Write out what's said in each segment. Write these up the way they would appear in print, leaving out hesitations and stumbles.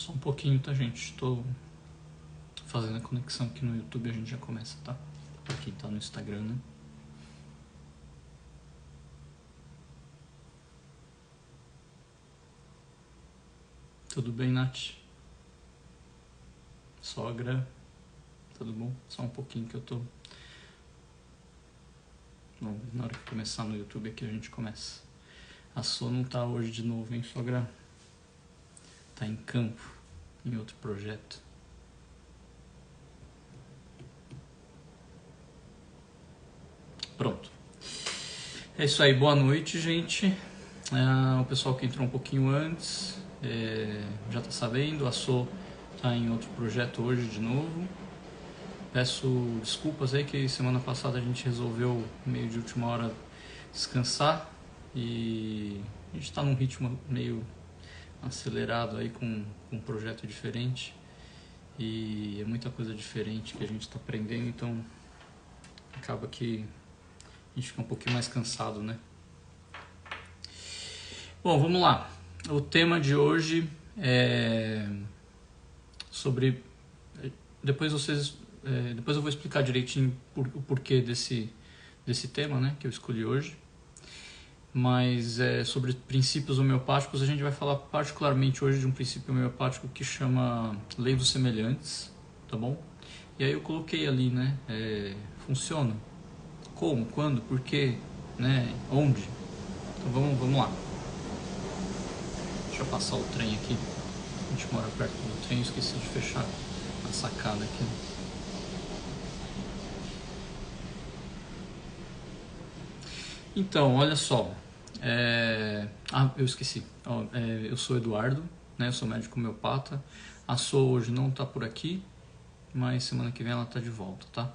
Só um pouquinho, tá, gente? Tô fazendo a conexão aqui no YouTube, a gente já começa, tá? Pra quem tá no Instagram, né? Tudo bem, Nath? Sogra? Tudo bom? Só um pouquinho que eu tô... Bom, na hora que começar no YouTube aqui a gente começa. A Sô não tá hoje de novo, hein, sogra? Tá em campo, em outro projeto. Pronto. É isso aí, boa noite, gente. O pessoal que entrou um pouquinho antes já tá sabendo, a Sô tá em outro projeto hoje de novo. Peço desculpas aí que semana passada a gente resolveu, meio de última hora, descansar e a gente está num ritmo meio acelerado aí com um projeto diferente e é muita coisa diferente que a gente está aprendendo, então acaba que a gente fica um pouquinho mais cansado, né? Bom, vamos lá. O tema de hoje é sobre... Depois eu vou explicar direitinho o porquê desse tema, né, que eu escolhi hoje. Mas sobre princípios homeopáticos, a gente vai falar particularmente hoje de um princípio homeopático que chama Lei dos Semelhantes, tá bom? E aí eu coloquei ali, né, funciona? Como? Quando? Por quê? Né? Onde? Então vamos lá. Deixa eu passar o trem aqui. A gente mora perto do trem, eu esqueci de fechar a sacada aqui. Então, olha só. Eu esqueci. Eu sou Eduardo, né? Eu sou médico homeopata. A Sô hoje não está por aqui, mas semana que vem ela está de volta, tá?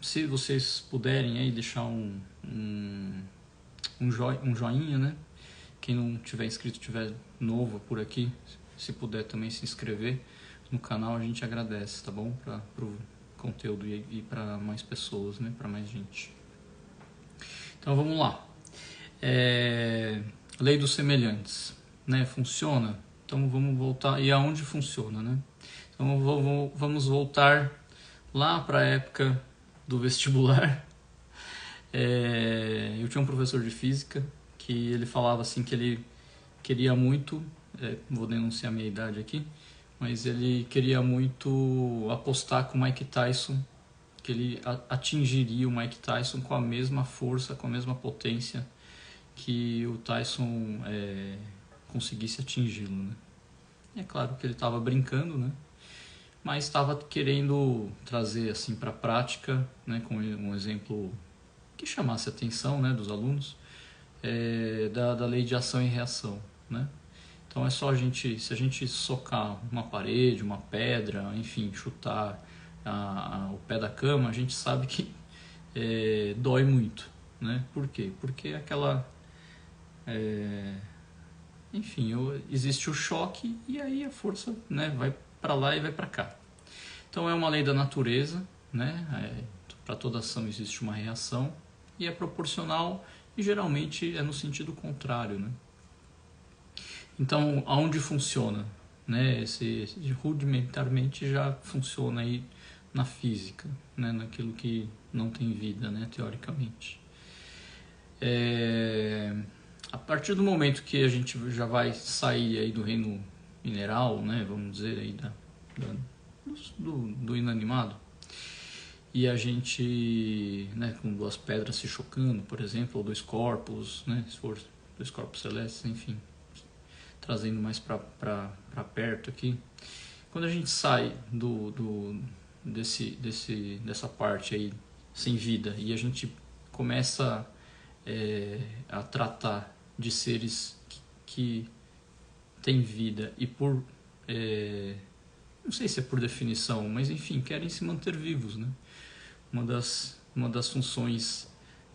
Se vocês puderem aí deixar um joinha, né? Quem não tiver inscrito, tiver novo por aqui, se puder também se inscrever no canal, a gente agradece, tá bom? Para o conteúdo e para mais pessoas, né? Para mais gente. Então vamos lá. Lei dos semelhantes, né? Funciona? Então vamos voltar. E aonde funciona, né? Então vamos voltar lá para a época do vestibular. Eu tinha um professor de física que ele falava assim que ele queria muito, vou denunciar minha idade aqui, mas ele queria muito apostar com o Mike Tyson, que ele atingiria o Mike Tyson com a mesma força, com a mesma potência que o Tyson conseguisse atingi-lo, né? É claro que ele estava brincando, né? Mas estava querendo trazer assim para a prática, né? Com um exemplo que chamasse a atenção, né, dos alunos, da lei de ação e reação, né? Então é só se a gente socar uma parede, uma pedra, enfim, chutar o pé da cama, a gente sabe que dói muito, né? Por quê? Porque aquela... enfim, existe o choque e aí a força, né, vai para lá e vai para cá. Então é uma lei da natureza, né? Para toda ação existe uma reação e é proporcional e geralmente é no sentido contrário, né? Então, aonde funciona? Né? Rudimentarmente já funciona aí na física, né? Naquilo que não tem vida, né? Teoricamente. A partir do momento que a gente já vai sair aí do reino mineral, né? Vamos dizer aí do inanimado, e a gente, né, com duas pedras se chocando, por exemplo, ou dois corpos, né? Se for dois corpos celestes, enfim, trazendo mais para perto aqui. Quando a gente sai dessa parte aí sem vida e a gente começa a tratar de seres que têm vida e por... não sei se é por definição, mas enfim, querem se manter vivos, né? Uma das funções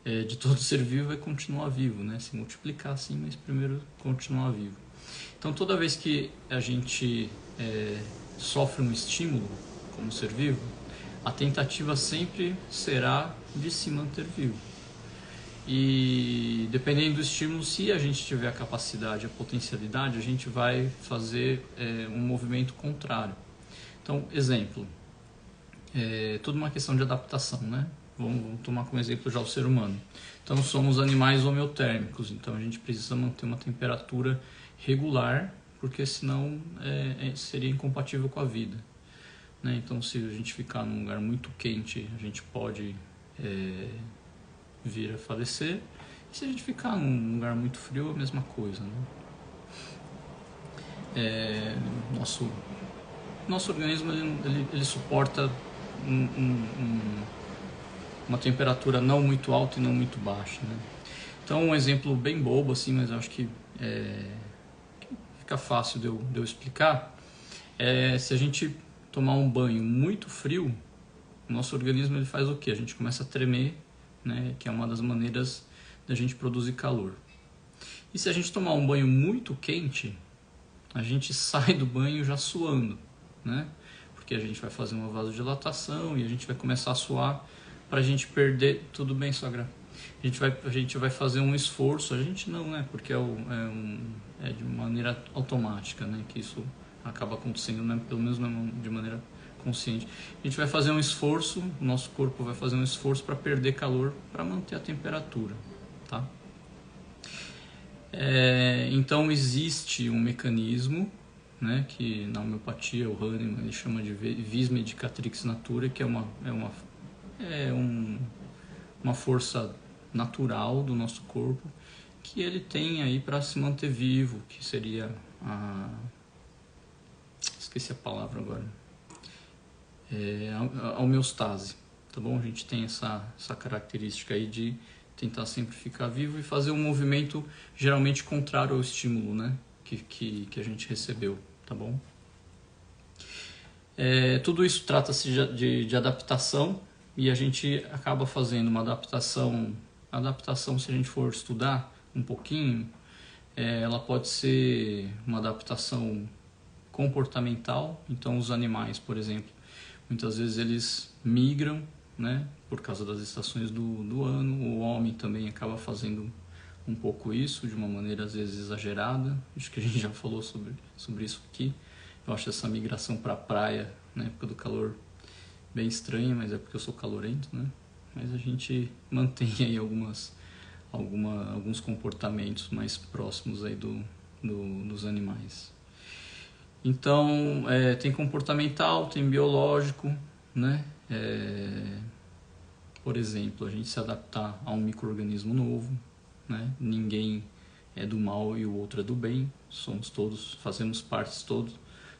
de todo ser vivo é continuar vivo, né? Se multiplicar sim, mas primeiro continuar vivo. Então toda vez que a gente sofre um estímulo como ser vivo, a tentativa sempre será de se manter vivo. E dependendo do estímulo, se a gente tiver a capacidade, a potencialidade, a gente vai fazer um movimento contrário. Então, exemplo, tudo uma questão de adaptação, né? Vamos tomar como exemplo já o ser humano. Então, somos animais homeotérmicos, então a gente precisa manter uma temperatura regular, porque senão seria incompatível com a vida, né? Então, se a gente ficar num lugar muito quente, a gente pode vir a falecer. E se a gente ficar num lugar muito frio, é a mesma coisa, né? Nosso organismo ele suporta uma temperatura não muito alta e não muito baixa, né? Então, um exemplo bem bobo assim, mas acho que fica fácil de eu explicar, se a gente tomar um banho muito frio, o nosso organismo ele faz o quê? A gente começa a tremer, né? Que é uma das maneiras da gente produzir calor. E se a gente tomar um banho muito quente, a gente sai do banho já suando, né? Porque a gente vai fazer uma vasodilatação e a gente vai começar a suar para a gente perder... Tudo bem, sogra? A gente vai fazer um esforço, a gente não, né? Porque é de maneira automática, né? Que isso acaba acontecendo, né? Pelo menos de maneira consciente. A gente vai fazer um esforço, o nosso corpo vai fazer um esforço para perder calor, para manter a temperatura, tá? Então existe um mecanismo, né, que na homeopatia o Hahnemann ele chama de vis medicatrix natura, que é uma força natural do nosso corpo que ele tem aí para se manter vivo, que seria esqueci a palavra agora, a homeostase, tá bom? A gente tem essa característica aí de tentar sempre ficar vivo e fazer um movimento geralmente contrário ao estímulo, né, que a gente recebeu, tá bom? Tudo isso trata-se de adaptação, e a gente acaba fazendo uma adaptação, se a gente for estudar um pouquinho, ela pode ser uma adaptação comportamental. Então os animais, por exemplo, muitas vezes eles migram, né, por causa das estações do ano. O homem também acaba fazendo um pouco isso, de uma maneira às vezes exagerada. Acho que a gente já falou sobre isso aqui. Eu acho essa migração para a praia na época do calor bem estranha, mas é porque eu sou calorento, né? Mas a gente mantém aí alguns comportamentos mais próximos aí dos animais. Então, tem comportamental, tem biológico, né? Por exemplo, a gente se adaptar a um micro-organismo novo, né? Ninguém é do mal e o outro é do bem. Somos todos, fazemos partes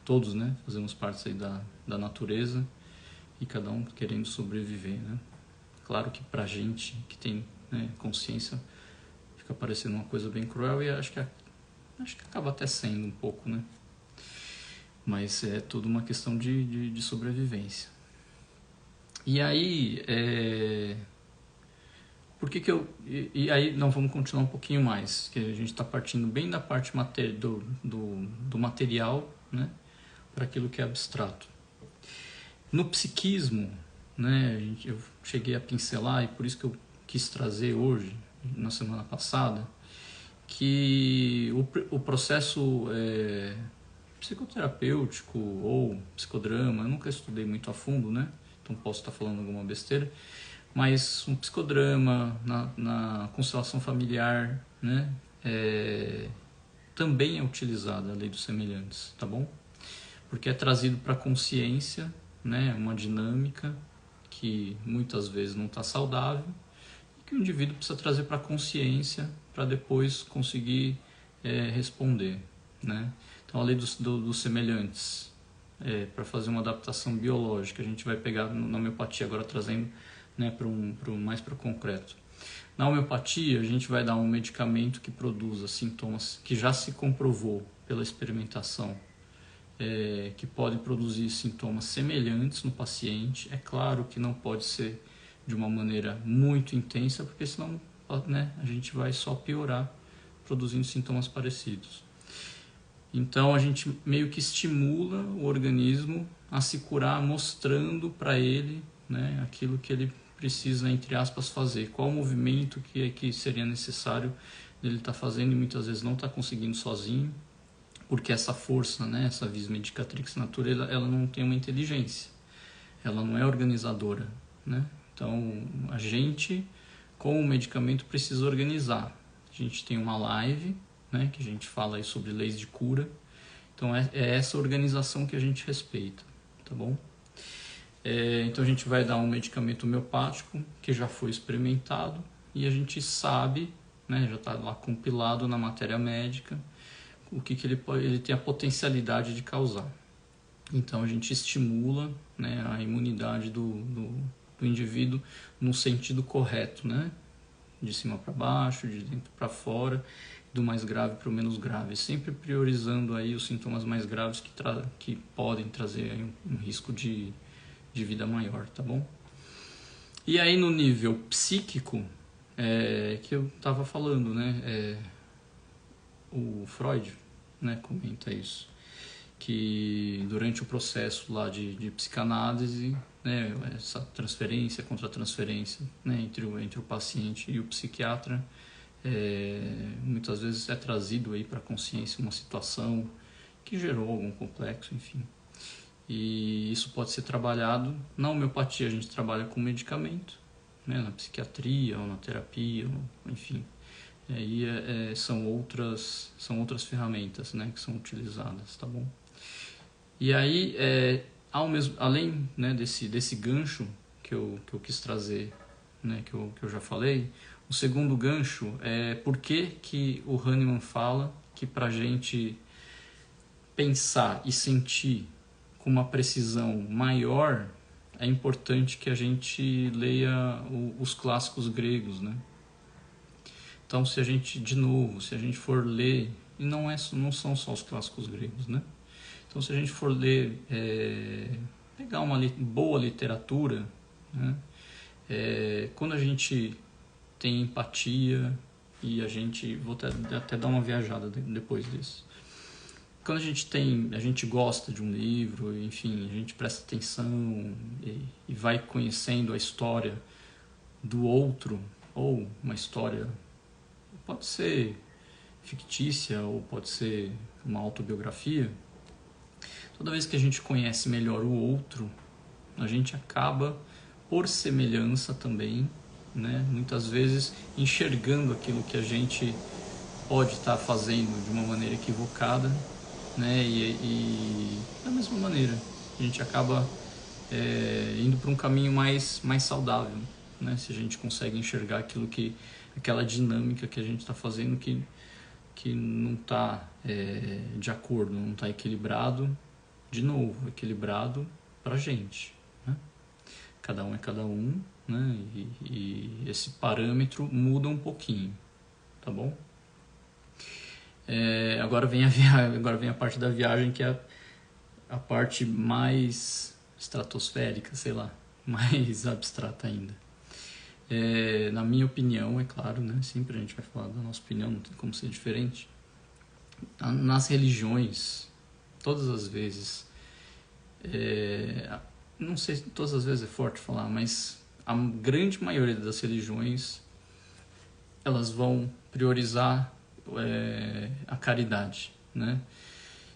todos, né? Fazemos parte aí da natureza e cada um querendo sobreviver, né? Claro que pra gente que tem, né, consciência, fica parecendo uma coisa bem cruel, e acho que acaba até sendo um pouco, né? Mas é tudo uma questão de sobrevivência. E aí, por que eu... E aí, não, vamos continuar um pouquinho mais, que a gente está partindo bem da parte do material, né, para aquilo que é abstrato. No psiquismo, né, eu cheguei a pincelar, e por isso que eu quis trazer hoje, na semana passada, que o processo psicoterapêutico ou psicodrama, eu nunca estudei muito a fundo, né? Então posso estar falando alguma besteira, mas um psicodrama na constelação familiar, né? Também é utilizada a lei dos semelhantes, tá bom? Porque é trazido para a consciência, né? Uma dinâmica que muitas vezes não está saudável, e que o indivíduo precisa trazer para a consciência para depois conseguir responder, né? Então a lei dos semelhantes, para fazer uma adaptação biológica, a gente vai pegar na homeopatia agora, trazendo, né, mais para o concreto. Na homeopatia a gente vai dar um medicamento que produza sintomas que já se comprovou pela experimentação, que pode produzir sintomas semelhantes no paciente. É claro que não pode ser de uma maneira muito intensa, porque senão, né, a gente vai só piorar produzindo sintomas parecidos. Então a gente meio que estimula o organismo a se curar, mostrando para ele, né, aquilo que ele precisa, entre aspas, fazer, qual o movimento que seria necessário ele estar fazendo, e muitas vezes não está conseguindo sozinho, porque essa força, né, essa vis medicatrix natura, ela não tem uma inteligência, ela não é organizadora, né? Então a gente, com o medicamento, precisa organizar. A gente tem uma live, né, que a gente fala aí sobre leis de cura. Então é essa organização que a gente respeita, tá bom? Então a gente vai dar um medicamento homeopático que já foi experimentado e a gente sabe, né, já está lá compilado na matéria médica, o que ele tem a potencialidade de causar. Então a gente estimula, né, a imunidade do indivíduo no sentido correto, né? De cima para baixo, de dentro para fora, do mais grave para o menos grave, sempre priorizando aí os sintomas mais graves que podem trazer aí um risco de vida maior, tá bom? E aí no nível psíquico, que eu estava falando, né? O Freud, né, comenta isso, que durante o processo lá de psicanálise, né, essa transferência, contra-transferência, né, entre o paciente e o psiquiatra, muitas vezes é trazido aí para a consciência uma situação que gerou algum complexo, enfim. E isso pode ser trabalhado. Na homeopatia a gente trabalha com medicamento, né, na psiquiatria ou na terapia, enfim. E aí são outras ferramentas, né, que são utilizadas, tá bom? E aí, além, né, desse gancho que eu quis trazer, né, que eu já falei, o segundo gancho é por que o Hahnemann fala que para a gente pensar e sentir com uma precisão maior, é importante que a gente leia os clássicos gregos, né? Então, se a gente for ler, e não são só os clássicos gregos, né? Então, se a gente for ler, pegar uma boa literatura, né? Quando a gente tem empatia, e vou até dar uma viajada depois disso. Quando a gente gosta de um livro, enfim, a gente presta atenção e vai conhecendo a história do outro, ou uma história, pode ser fictícia ou pode ser uma autobiografia. Toda vez que a gente conhece melhor o outro, a gente acaba, por semelhança também, né, muitas vezes enxergando aquilo que a gente pode estar fazendo de uma maneira equivocada, né, e da mesma maneira a gente acaba indo para um caminho mais saudável, né, se a gente consegue enxergar aquela dinâmica que a gente está fazendo que não está de acordo, não está equilibrado, de novo, equilibrado para a gente, né? Cada um é cada um, né? E esse parâmetro muda um pouquinho, tá bom? Agora vem a parte da viagem, que é a parte mais estratosférica, sei lá, mais abstrata ainda. Na minha opinião, é claro, né? Sempre a gente vai falar da nossa opinião, não tem como ser diferente. Nas religiões, todas as vezes, não sei se todas as vezes é forte falar, mas a grande maioria das religiões, elas vão priorizar a caridade, né?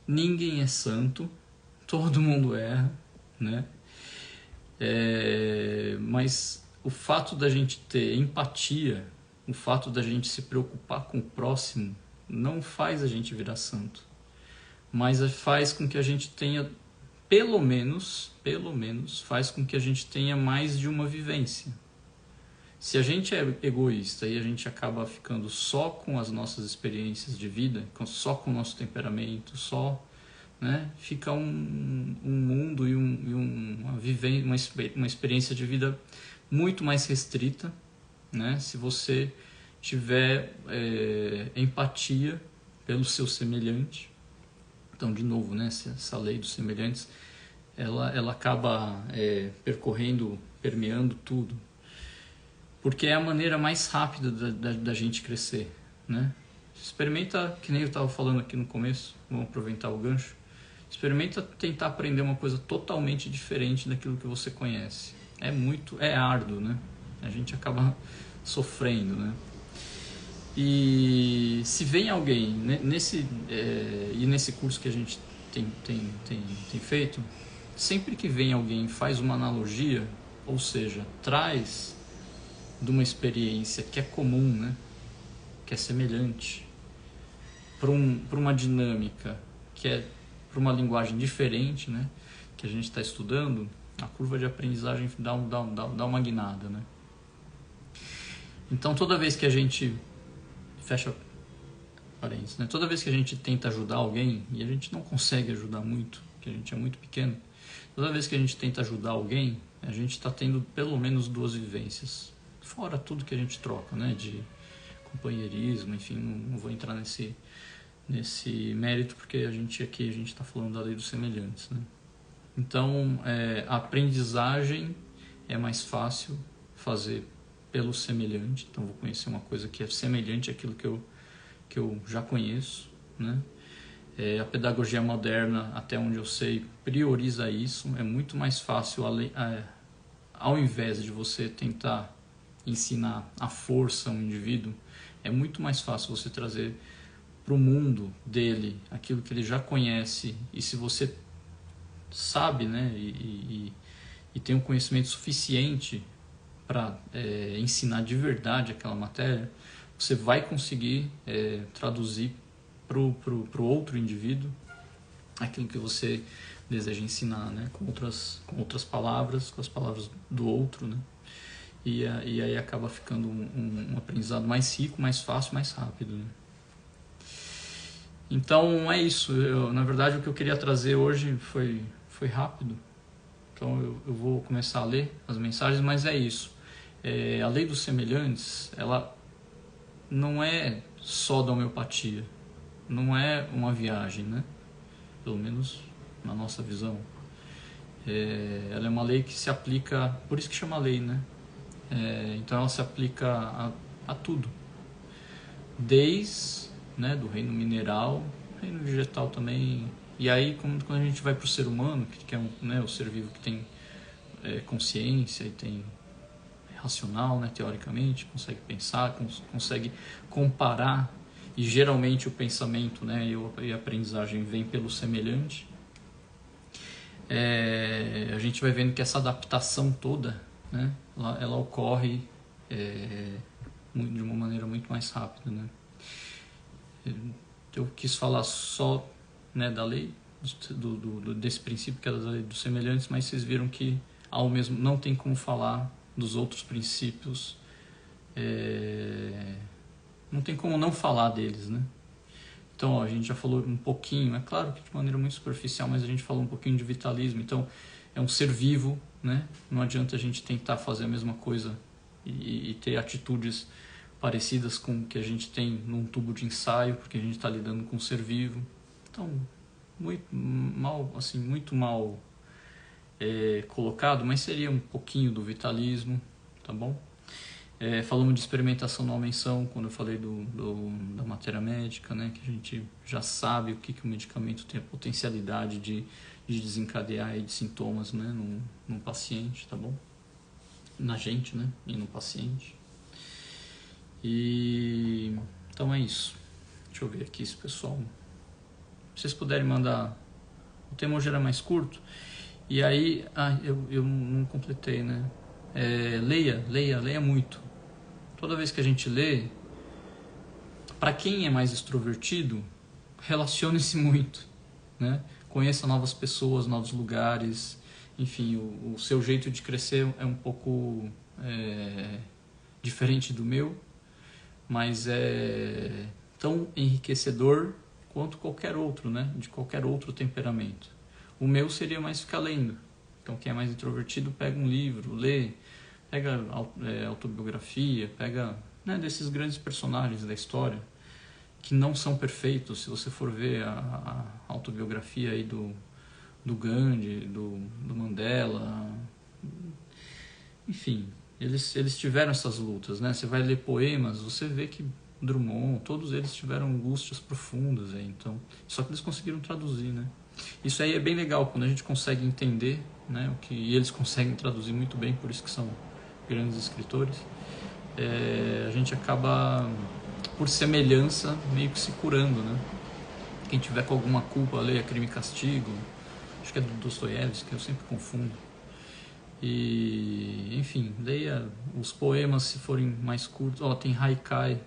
Ninguém é santo, todo mundo erra, né? Mas o fato da gente ter empatia, o fato da gente se preocupar com o próximo, não faz a gente virar santo, mas faz com que a gente tenha, pelo menos, faz com que a gente tenha mais de uma vivência. Se a gente é egoísta e a gente acaba ficando só com as nossas experiências de vida, só com o nosso temperamento, né, fica um mundo e uma experiência de vida muito mais restrita, né, se você tiver empatia pelo seu semelhante. Então, de novo, né, essa lei dos semelhantes, ela acaba permeando tudo, porque é a maneira mais rápida da gente crescer, né? Experimenta, que nem eu estava falando aqui no começo, vamos aproveitar o gancho, experimenta tentar aprender uma coisa totalmente diferente daquilo que você conhece. é árduo, né? A gente acaba sofrendo, né? E se vem alguém nesse curso que a gente tem feito, sempre que vem alguém faz uma analogia, ou seja, traz de uma experiência que é comum, né? Que é semelhante, para uma dinâmica que é para uma linguagem diferente, né? Que a gente está estudando, a curva de aprendizagem dá uma guinada, né? Então toda vez que a gente fecha parênteses, né? Toda vez que a gente tenta ajudar alguém, e a gente não consegue ajudar muito, porque a gente é muito pequeno, toda vez que a gente tenta ajudar alguém, a gente está tendo pelo menos 2 vivências, fora tudo que a gente troca, né? De companheirismo, enfim, não vou entrar nesse mérito, porque a gente está falando da lei dos semelhantes, né? Então, a aprendizagem é mais fácil fazer pelo semelhante. Então, vou conhecer uma coisa que é semelhante àquilo que eu já conheço, né? A pedagogia moderna, até onde eu sei, prioriza isso. É muito mais fácil, ao invés de você tentar ensinar à força um indivíduo, é muito mais fácil você trazer para o mundo dele aquilo que ele já conhece. E se você sabe, né, e tem um conhecimento suficiente para ensinar de verdade aquela matéria, você vai conseguir traduzir para o outro indivíduo aquilo que você deseja ensinar, né, com outras palavras, com as palavras do outro, né, e aí acaba ficando um aprendizado mais rico, mais fácil, mais rápido, né. Então é isso. Na verdade, o que eu queria trazer hoje foi rápido. Então eu vou começar a ler as mensagens, mas é isso. A lei dos semelhantes, ela não é só da homeopatia. Não é uma viagem, né? Pelo menos na nossa visão. Ela é uma lei que se aplica, por isso que chama lei, né? Então ela se aplica a tudo. Desde, né, do reino mineral, reino vegetal também. E aí, quando a gente vai para o ser humano, que é o ser vivo que tem consciência e tem racional, né, teoricamente, consegue pensar, consegue comparar, e geralmente o pensamento, né, e a aprendizagem vem pelo semelhante, a gente vai vendo que essa adaptação toda, né, ela ocorre de uma maneira muito mais rápida, né. Eu quis falar só, né, da lei, desse princípio que é da lei dos semelhantes, mas vocês viram que não tem como falar dos outros princípios, não tem como não falar deles, né? Então, a gente já falou um pouquinho, é claro que de maneira muito superficial, mas a gente falou um pouquinho de vitalismo. Então, é um ser vivo, né? Não adianta a gente tentar fazer a mesma coisa e ter atitudes parecidas com o que a gente tem num tubo de ensaio, porque a gente está lidando com um ser vivo. Então, muito mal colocado, mas seria um pouquinho do vitalismo, tá bom? Falamos de experimentação não menção, quando eu falei da matéria médica, né, que a gente já sabe o que o medicamento tem a potencialidade de desencadear aí de sintomas, né, num paciente, tá bom? Na gente, né, e no paciente. E então é isso. Deixa eu ver aqui se o pessoal, se vocês puderem mandar. O tema hoje era mais curto. E aí, eu não completei, né? Leia muito. Toda vez que a gente lê, para quem é mais extrovertido, relacione-se muito, né? Conheça novas pessoas, novos lugares. Enfim, o seu jeito de crescer é um pouco diferente do meu, mas é tão enriquecedor quanto qualquer outro, né? De qualquer outro temperamento. O meu seria mais ficar lendo. Então, quem é mais introvertido, pega um livro, lê, pega autobiografia, pega, né, desses grandes personagens da história, que não são perfeitos. Se você for ver a autobiografia aí do Gandhi, do Mandela, enfim, eles tiveram essas lutas, né? Você vai ler poemas, você vê que Drummond, todos eles tiveram angústias profundas aí, então, só que eles conseguiram traduzir, né? Isso aí é bem legal, quando a gente consegue entender, né, o que e eles conseguem traduzir muito bem, por isso que são grandes escritores. A gente acaba, por semelhança, meio que se curando, né? Quem tiver com alguma culpa, leia Crime e Castigo, acho que é do Dostoiévski, que eu sempre confundo. E, enfim, leia os poemas se forem mais curtos. Tem Haikai,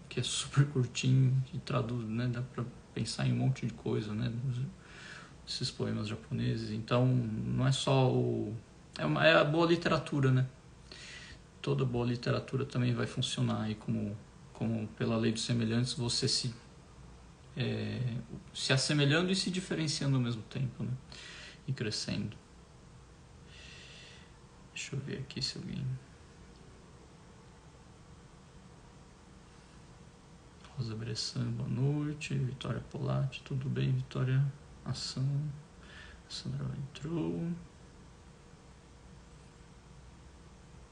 que é super curtinho, que traduz, né? Dá pra pensar em um monte de coisa, né? Esses poemas japoneses. Então, não é só é a boa literatura, né? Toda boa literatura também vai funcionar aí como pela lei dos semelhantes, você se assemelhando e se diferenciando ao mesmo tempo, né? E crescendo. Deixa eu ver aqui se alguém... Rosa Bressan, boa noite. Vitória Polatti, tudo bem? Vitória Ação. A Sandra entrou.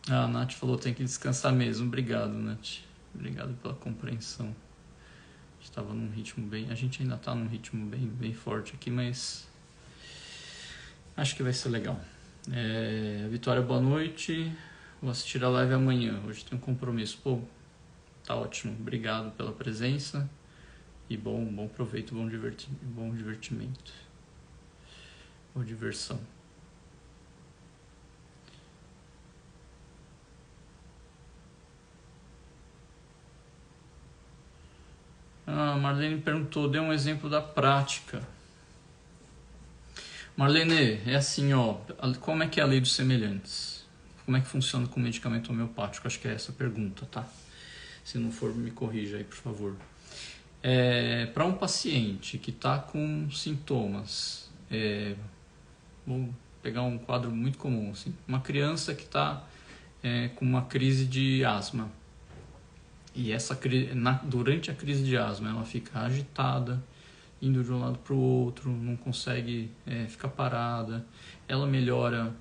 A Nath falou tem que descansar mesmo. Obrigado, Nath. Obrigado pela compreensão. Estava num ritmo bem... A gente ainda está num ritmo bem forte aqui, mas acho que vai ser legal. Vitória, boa noite. Vou assistir a live amanhã. Hoje tem um compromisso. Pô, tá ótimo. Obrigado pela presença. E bom proveito, bom divertimento. Boa diversão. Marlene perguntou, dê um exemplo da prática. Marlene, é assim, como é que é a lei dos semelhantes? Como é que funciona com o medicamento homeopático? Acho que é essa a pergunta, tá? Se não for, me corrija aí, por favor. Para um paciente que está com sintomas, vou pegar um quadro muito comum, assim, uma criança que está com uma crise de asma. E durante a crise de asma ela fica agitada, indo de um lado para o outro, não consegue ficar parada, ela melhora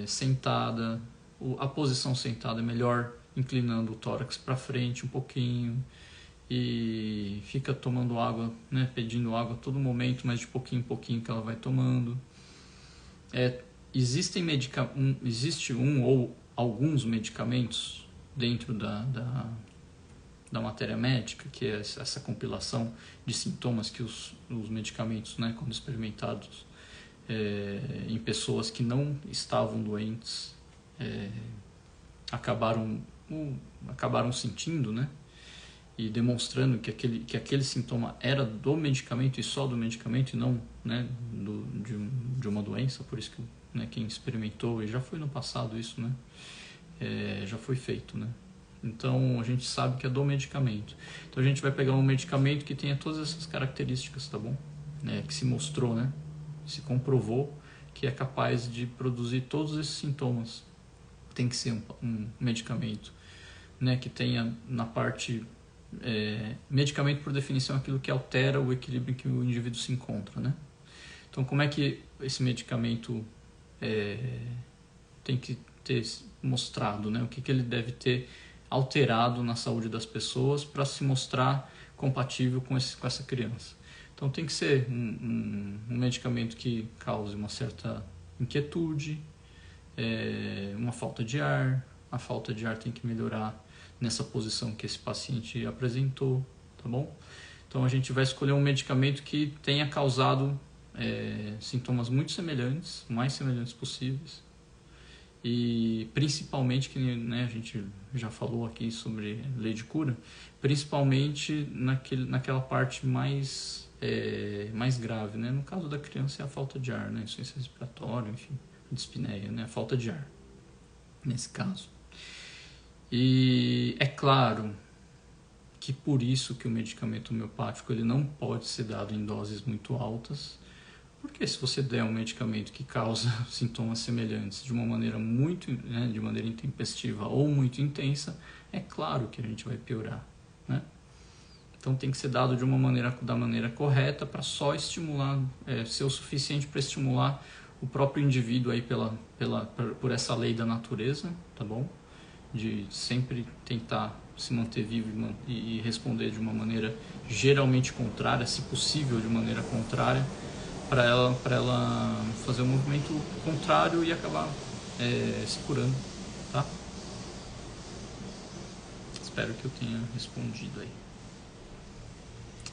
sentada, a posição sentada é melhor inclinando o tórax para frente um pouquinho, e fica tomando água, né, pedindo água a todo momento, mas de pouquinho em pouquinho que ela vai tomando. Existe um ou alguns medicamentos dentro da matéria médica, que é essa compilação de sintomas que os medicamentos, né, quando experimentados em pessoas que não estavam doentes, acabaram sentindo, né, e demonstrando que aquele sintoma era do medicamento e só do medicamento e não, né, de uma doença. Por isso que, né, quem experimentou, e já foi no passado isso, né, já foi feito, né. Então a gente sabe que é do medicamento. Então a gente vai pegar um medicamento que tenha todas essas características, tá bom? Que se mostrou, né? Se comprovou que é capaz de produzir todos esses sintomas. Tem que ser um medicamento, né, que tenha na parte... medicamento, por definição, é aquilo que altera o equilíbrio em que o indivíduo se encontra, né? Então como é que esse medicamento tem que ter mostrado, né? O que ele deve ter alterado na saúde das pessoas para se mostrar compatível com essa criança. Então tem que ser um medicamento que cause uma certa inquietude, uma falta de ar. A falta de ar tem que melhorar nessa posição que esse paciente apresentou, tá bom? Então a gente vai escolher um medicamento que tenha causado sintomas muito semelhantes, mais semelhantes possíveis, e principalmente, que, né, a gente já falou aqui sobre lei de cura, principalmente naquela parte mais grave, né? No caso da criança é a falta de ar, né? Insuficiência respiratória, enfim, dispneia, né? A falta de ar, nesse caso. E é claro que por isso que o medicamento homeopático ele não pode ser dado em doses muito altas, porque se você der um medicamento que causa sintomas semelhantes de uma maneira de maneira intempestiva ou muito intensa, é claro que a gente vai piorar, né? Então tem que ser dado da maneira correta, para só estimular, ser o suficiente para estimular o próprio indivíduo aí por essa lei da natureza, tá bom? De sempre tentar se manter vivo e responder de uma maneira geralmente contrária, se possível de maneira contrária, para ela fazer um movimento contrário e acabar se curando, tá? Espero que eu tenha respondido aí.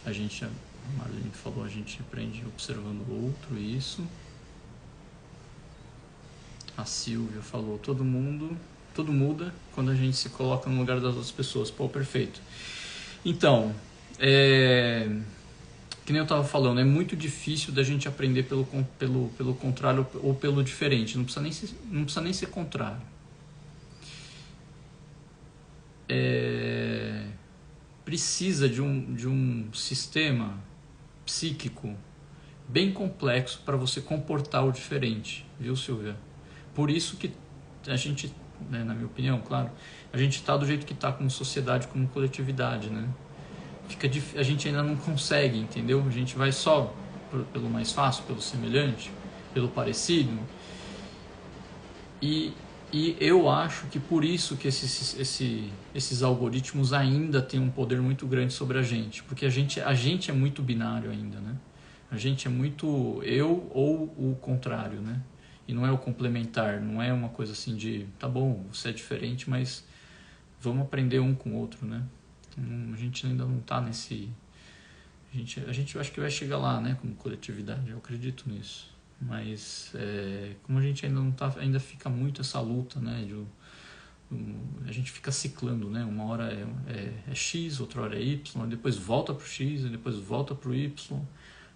A Marlene falou, a gente aprende observando o outro, isso. A Silvia falou, tudo muda quando a gente se coloca no lugar das outras pessoas. Pô, perfeito. Então, que nem eu estava falando, é muito difícil da gente aprender pelo contrário ou pelo diferente. Não precisa nem ser contrário. Precisa de um sistema psíquico bem complexo para você comportar o diferente, viu, Silvia? Por isso que a gente, né, na minha opinião, claro, a gente está do jeito que está como sociedade, como coletividade, né? A gente ainda não consegue, entendeu? A gente vai só pelo mais fácil, pelo semelhante, pelo parecido. E eu acho que por isso que esses algoritmos ainda têm um poder muito grande sobre a gente, porque a gente é muito binário ainda, né? A gente é muito eu ou o contrário, né? E não é o complementar, não é uma coisa assim de, tá bom, você é diferente, mas vamos aprender um com o outro, né? A gente ainda não tá nesse... A gente acho que vai chegar lá, né, como coletividade, eu acredito nisso. Mas como a gente ainda não tá, ainda fica muito essa luta, né, a gente fica ciclando, né, uma hora é X, outra hora é Y, depois volta pro X, depois volta pro Y.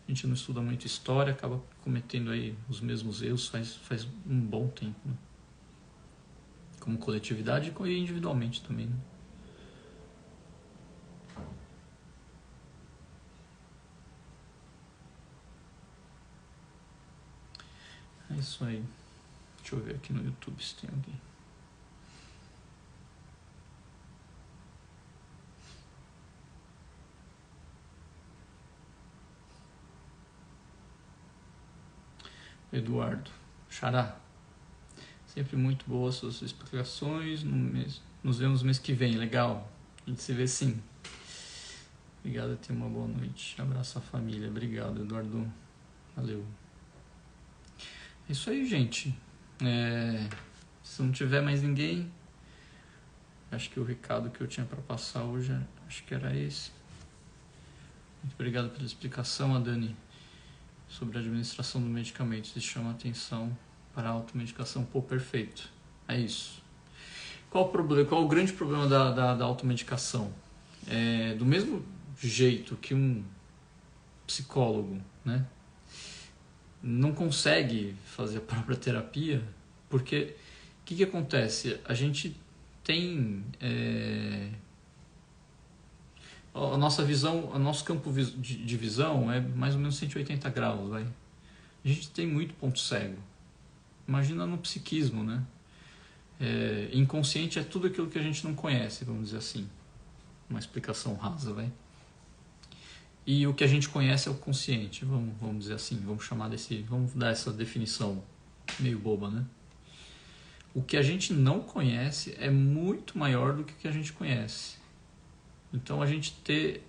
A gente não estuda muito história, acaba cometendo aí os mesmos erros faz um bom tempo, né? Como coletividade e individualmente também, né? É isso aí. Deixa eu ver aqui no YouTube se tem alguém. Eduardo. Xará. Sempre muito boas suas explicações. Nos vemos no mês que vem. Legal. A gente se vê sim. Obrigado, tenha uma boa noite. Abraço à família. Obrigado, Eduardo. Valeu. É isso aí, gente. Se não tiver mais ninguém, acho que o recado que eu tinha para passar hoje, acho que era esse. Muito obrigado pela explicação, a Dani, sobre a administração do medicamento. Isso chama atenção para a automedicação. Pô, perfeito. É isso. Qual o grande problema da automedicação? Do mesmo jeito que um psicólogo, né, não consegue fazer a própria terapia, porque o que acontece? A gente tem a nossa visão, o nosso campo de visão é mais ou menos 180 graus, vai. A gente tem muito ponto cego. Imagina no psiquismo, né? Inconsciente é tudo aquilo que a gente não conhece, vamos dizer assim. Uma explicação rasa, vai. E o que a gente conhece é o consciente, vamos dizer assim, vamos dar essa definição meio boba, né? O que a gente não conhece é muito maior do que o que a gente conhece. Então a gente ter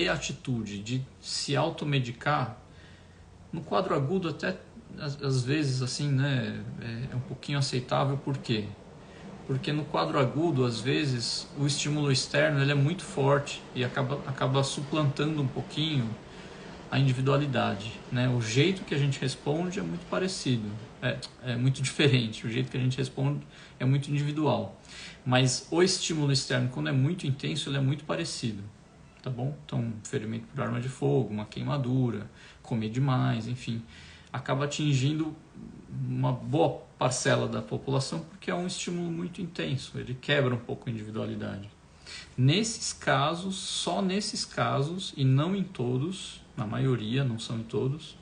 a atitude de se automedicar, no quadro agudo até às vezes assim, né, é um pouquinho aceitável. Por quê? Porque no quadro agudo, às vezes, o estímulo externo ele é muito forte e acaba suplantando um pouquinho a individualidade, né? O jeito que a gente responde é muito parecido, é muito diferente. O jeito que a gente responde é muito individual. Mas o estímulo externo, quando é muito intenso, ele é muito parecido, tá bom? Então, ferimento por arma de fogo, uma queimadura, comer demais, enfim, acaba atingindo uma boa parcela da população porque é um estímulo muito intenso, ele quebra um pouco a individualidade. Nesses casos, só nesses casos, e não em todos, na maioria, não são em todos,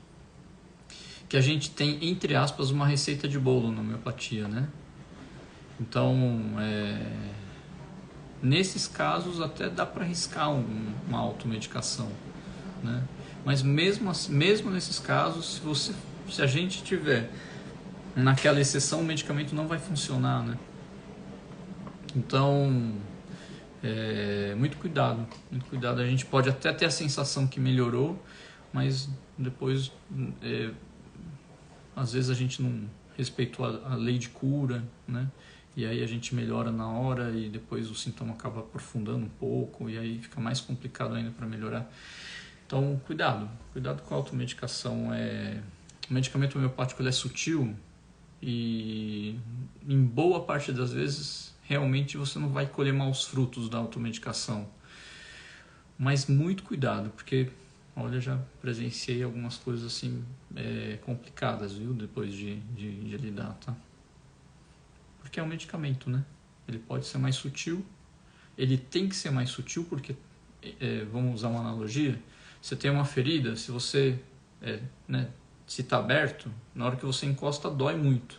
que a gente tem, entre aspas, uma receita de bolo na homeopatia, né? Então, nesses casos até dá para arriscar uma automedicação, né? Mas mesmo nesses casos, se a gente tiver naquela exceção, o medicamento não vai funcionar, né? Então, Muito cuidado, muito cuidado. A gente pode até ter a sensação que melhorou, mas depois, às vezes a gente não respeitou a lei de cura, né? E aí a gente melhora na hora e depois o sintoma acaba aprofundando um pouco e aí fica mais complicado ainda para melhorar. Então, cuidado com a automedicação. O medicamento homeopático ele é sutil e em boa parte das vezes realmente você não vai colher maus frutos da automedicação. Mas muito cuidado, porque olha, já presenciei algumas coisas assim complicadas, viu? Depois de lidar, tá? Porque é um medicamento, né? Ele pode ser mais sutil, ele tem que ser mais sutil porque, vamos usar uma analogia, você tem uma ferida, se você, né, se está aberto, na hora que você encosta dói muito.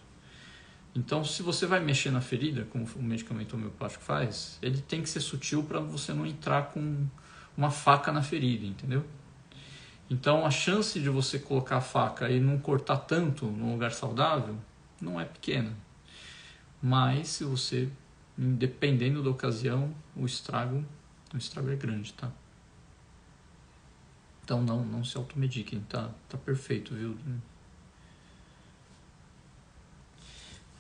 Então, se você vai mexer na ferida, como o medicamento homeopático faz, ele tem que ser sutil para você não entrar com uma faca na ferida, entendeu? Então, a chance de você colocar a faca e não cortar tanto num lugar saudável não é pequena. Mas, se você, dependendo da ocasião, o estrago é grande, tá? Então, não se automediquem, tá perfeito, viu?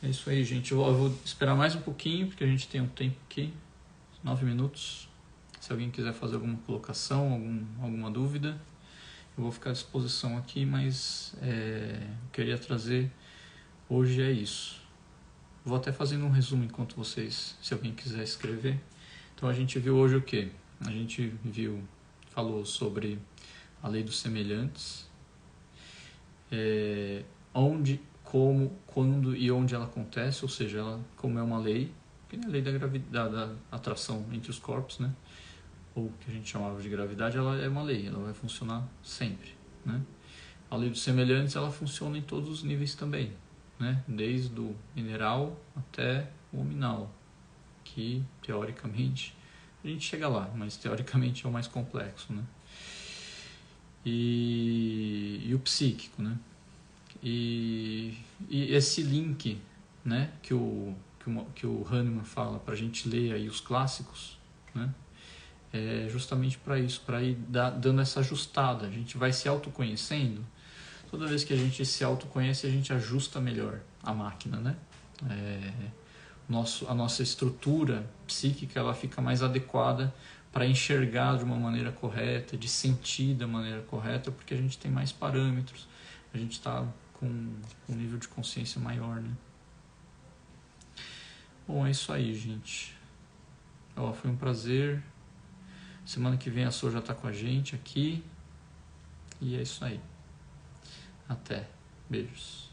É isso aí, gente. Eu vou esperar mais um pouquinho, porque a gente tem um tempo aqui, 9 minutos. Se alguém quiser fazer alguma colocação, alguma dúvida, eu vou ficar à disposição aqui, mas eu queria trazer hoje é isso. Vou até fazendo um resumo enquanto vocês, se alguém quiser escrever. Então a gente viu hoje o quê? A gente falou sobre a lei dos semelhantes, onde, como, quando e onde ela acontece, ou seja, ela, como é uma lei, que é a lei da gravidade, da atração entre os corpos, né? Ou que a gente chamava de gravidade, ela é uma lei, ela vai funcionar sempre, né? A lei dos semelhantes, ela funciona em todos os níveis também, né? Desde o mineral até o nominal, que teoricamente a gente chega lá, mas teoricamente é o mais complexo, né? E o psíquico, né? E esse link, né, que o Hahnemann fala para a gente ler aí os clássicos, né, é justamente para isso, para ir dando essa ajustada. A gente vai se autoconhecendo. Toda vez que a gente se autoconhece, a gente ajusta melhor a máquina, né? A nossa estrutura psíquica ela fica mais adequada para enxergar de uma maneira correta, de sentir da maneira correta, porque a gente tem mais parâmetros, a gente está com um nível de consciência maior, né? Bom, é isso aí, gente. Foi um prazer. Semana que vem a Sô já está com a gente aqui. E é isso aí. Até. Beijos.